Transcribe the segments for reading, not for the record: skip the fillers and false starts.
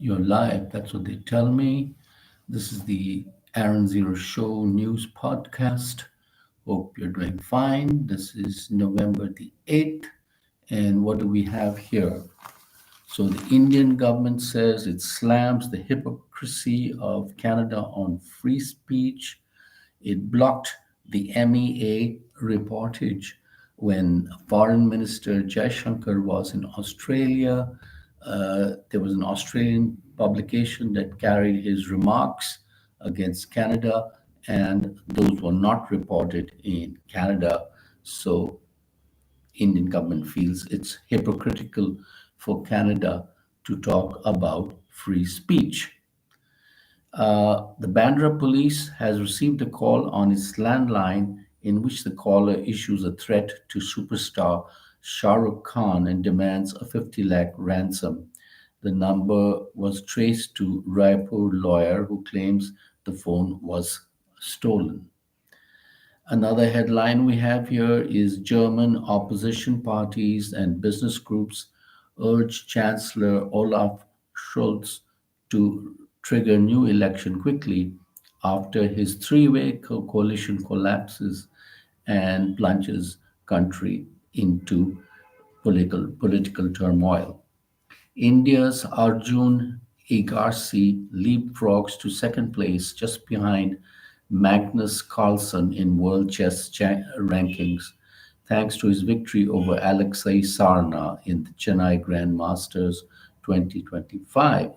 You're live. That's what they tell me. This is the Aaron Zero Show news podcast. Hope you're doing fine. This is November the 8th. And what do we have here? So, the Indian government says it slams the hypocrisy of Canada on free speech. It blocked the MEA reportage when Foreign Minister Jaishankar was in Australia. There was an Australian publication that carried his remarks against Canada, and those were not reported in Canada. So Indian government feels it's hypocritical for Canada to talk about free speech. The Bandra police has received a call on its landline in which the caller issues a threat to superstar Shah Rukh Khan and demands a 50 lakh ransom. The number was traced to Raipur lawyer who claims the phone was stolen. Another headline we have here is German opposition parties and business groups urge Chancellor Olaf Scholz to trigger new election quickly after his three-way coalition collapses and plunges country into political turmoil. India's Arjun Agassi leapfrogs to second place just behind Magnus Carlsen in world chess rankings, thanks to his victory over Alexei Sarna in the Chennai Grandmasters 2025.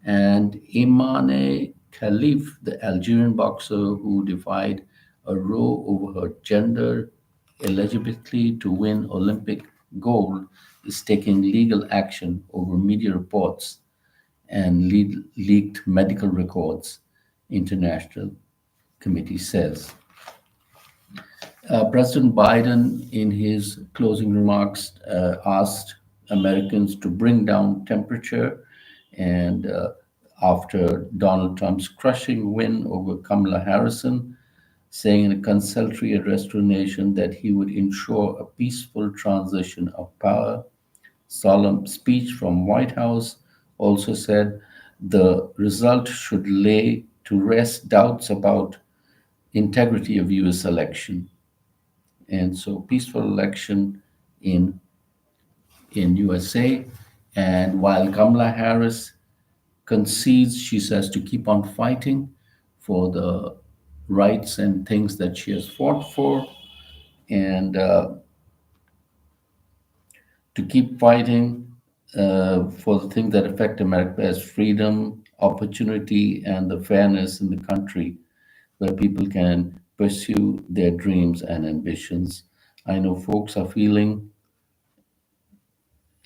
And Imane Khalif, the Algerian boxer who defied a row over her gender eligibility to win Olympic gold, is taking legal action over media reports and leaked medical records, international committee says. President Biden, in his closing remarks, asked Americans to bring down temperature. And after Donald Trump's crushing win over Kamala Harrison, saying in a consulatory address to the nation that he would ensure a peaceful transition of power. Solemn speech from White House also said the result should lay to rest doubts about integrity of U.S. election. And so peaceful election in USA. And while Kamala Harris concedes, she says, to keep on fighting for the rights and things that she has fought for, and to keep fighting for the things that affect America as freedom, opportunity, and the fairness in the country where people can pursue their dreams and ambitions. I know folks are feeling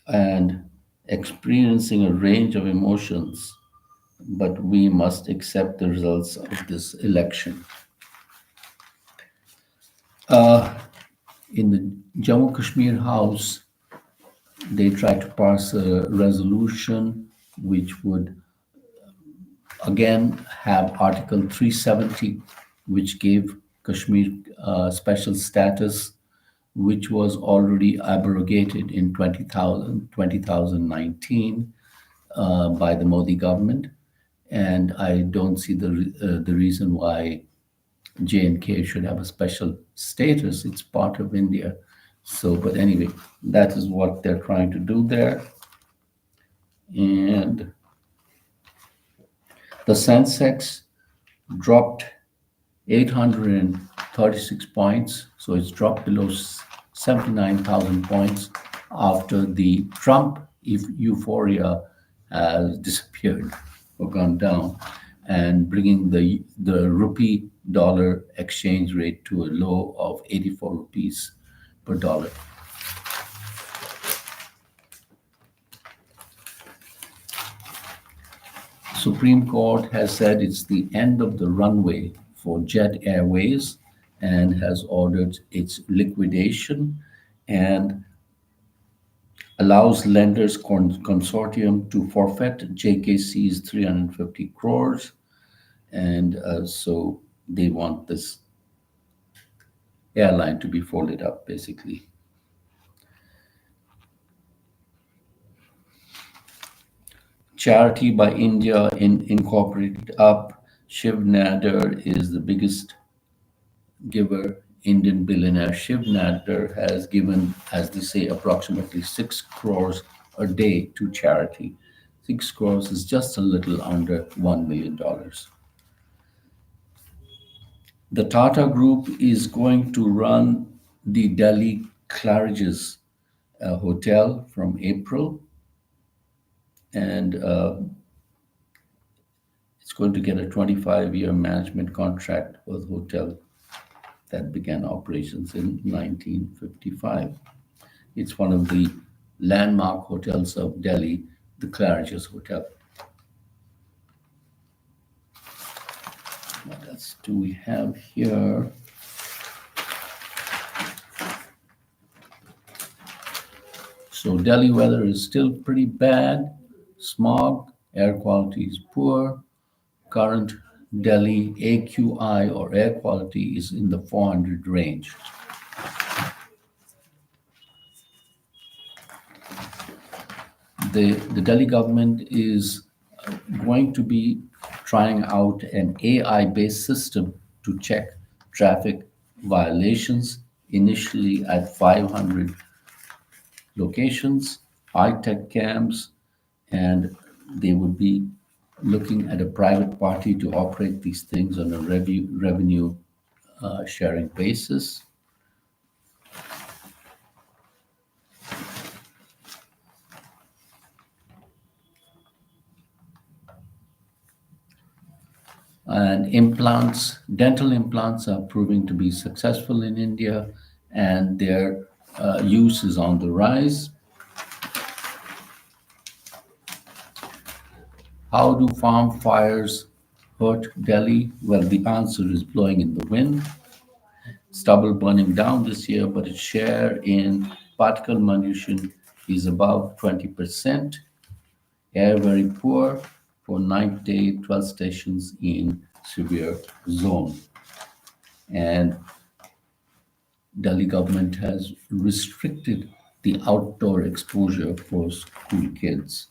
and experiencing a range of emotions, but we must accept the results of this election. In the Jammu Kashmir House, they tried to pass a resolution which would again have Article 370, which gave Kashmir special status, which was already abrogated in 2019 by the Modi government. And I don't see the reason why J&K should have a special status. It's part of India. So, but anyway, that is what they're trying to do there. And the Sensex dropped 836 points. So it's dropped below 79,000 points after the Trump euphoria has disappeared or gone down, and bringing the rupee dollar exchange rate to a low of 84 rupees per dollar. Supreme Court has said it's the end of the runway for Jet Airways and has ordered its liquidation and allows lenders consortium to forfeit JKC's 350 crores. And so they want this airline to be folded up, basically. Charity by India incorporated up. Shiv Nadar is the biggest giver. Indian billionaire Shiv Nadar has given, as they say, approximately 6 crores a day to charity. 6 crores is just a little under $1 million. The Tata Group is going to run the Delhi Claridge's hotel from April, and it's going to get a 25-year management contract for the hotel that began operations in 1955. It's one of the landmark hotels of Delhi, the Claridge's Hotel. What else do we have here? So Delhi weather is still pretty bad. Smog, air quality is poor. Current Delhi AQI or air quality is in the 400 range. The Delhi government is going to be trying out an AI-based system to check traffic violations, initially at 500 locations, high-tech cams, and they would be looking at a private party to operate these things on a revenue sharing basis. And implants, dental implants are proving to be successful in India, and their use is on the rise. How do farm fires hurt Delhi? Well, the answer is blowing in the wind. Stubble burning down this year, but its share in particle pollution is above 20%. Air very poor for night day, 12 stations in severe zone. And Delhi government has restricted the outdoor exposure for school kids.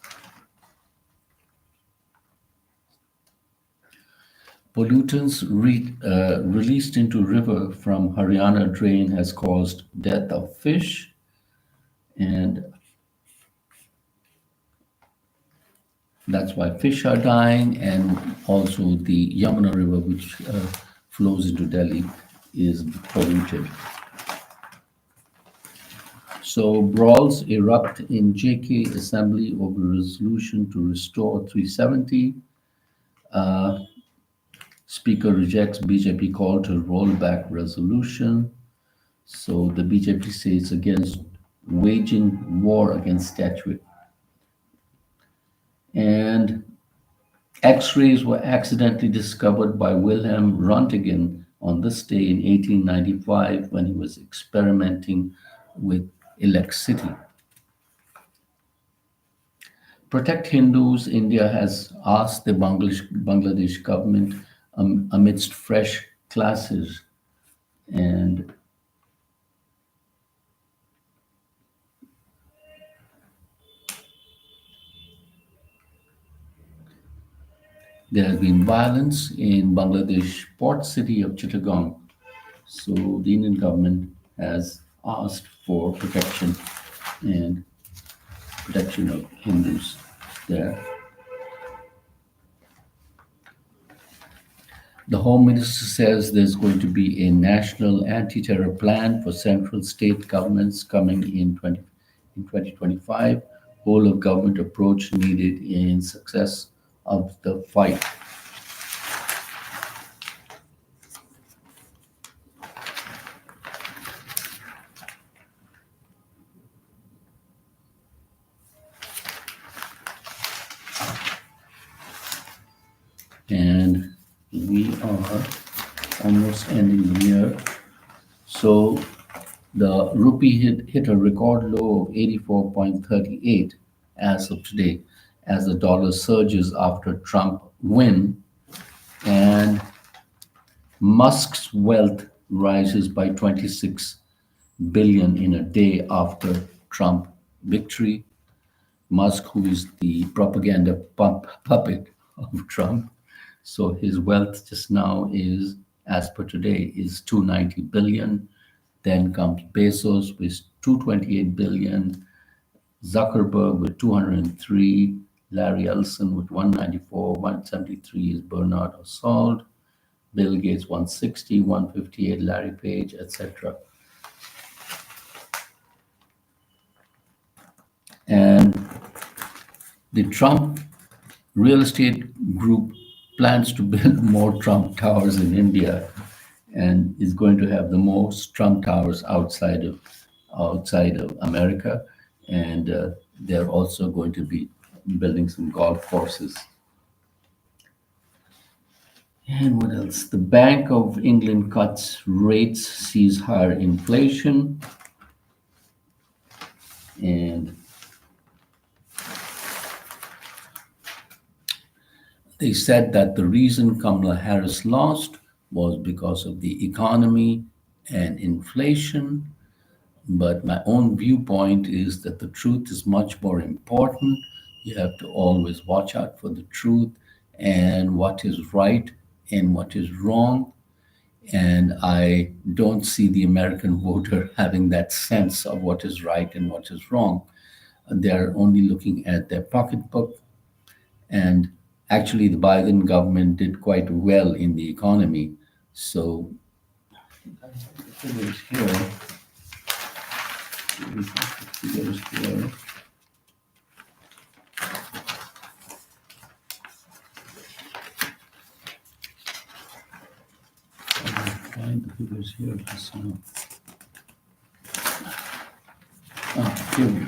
Pollutants released into river from Haryana drain has caused death of fish, and that's why fish are dying, and also the Yamuna River, which flows into Delhi, is polluted. So brawls erupt in JK Assembly over resolution to restore 370. Speaker rejects BJP call to roll back resolution. So the BJP says against waging war against statute. And X-rays were accidentally discovered by Wilhelm Röntgen on this day in 1895 when he was experimenting with electricity. Protect Hindus, India has asked the Bangladesh government amidst fresh clashes, and there has been violence in Bangladesh port city of Chittagong. So the Indian government has asked for protection and protection of Hindus there. The Home Minister says there's going to be a national anti-terror plan for central state governments coming in 2025. Whole of government approach needed in success of the fight. And we are almost ending the year. So the rupee hit a record low of 84.38 as of today, as the dollar surges after Trump win, and Musk's wealth rises by 26 billion in a day after Trump victory. Musk, who is the propaganda puppet of Trump. So his wealth just now is, as per today, is 290 billion. Then comes Bezos with 228 billion, Zuckerberg with 203, Larry Ellison with 194, 173 is Bernard Arnault, Bill Gates 160, 158 Larry Page, etc. And the Trump real estate group plans to build more Trump towers in India and is going to have the most Trump towers outside of America. And they're also going to be building some golf courses. And what else? The Bank of England cuts rates, sees higher inflation. And they said that the reason Kamala Harris lost was because of the economy and inflation. But my own viewpoint is that the truth is much more important. You have to always watch out for the truth and what is right and what is wrong. And I don't see the American voter having that sense of what is right and what is wrong. They're only looking at their pocketbook. And actually, the Biden government did quite well in the economy. So, figures here. Figures here. Find the figures here just now. Here we go.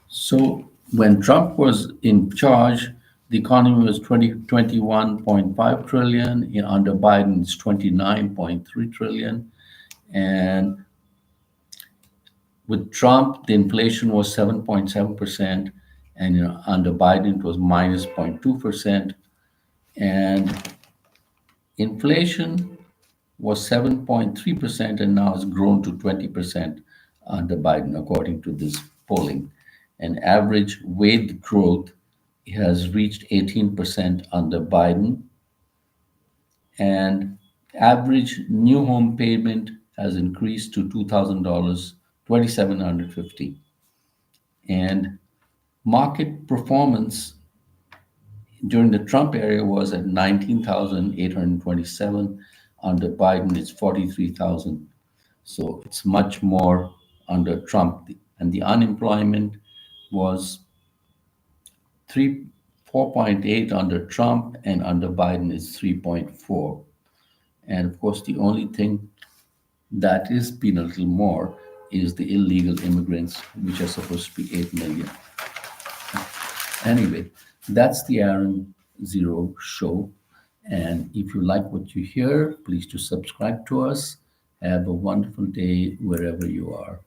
So when Trump was in charge, the economy was 21.5 trillion. Under Biden, it's 29.3 trillion. And with Trump, the inflation was 7.7%, and under Biden, it was minus 0.2%. And inflation was 7.3%, and now has grown to 20% under Biden, according to this polling. And average wage growth has reached 18% under Biden. And average new home payment has increased to $2,000, $2,750. And market performance during the Trump era was at 19,827. Under Biden, it's 43,000. So it's much more under Trump. And the unemployment was 4.8 under Trump, and under Biden is 3.4. And of course, the only thing that is been a little more is the illegal immigrants, which are supposed to be 8 million. Anyway, that's the Aaron Zero Show. And if you like what you hear, please do subscribe to us. Have a wonderful day wherever you are.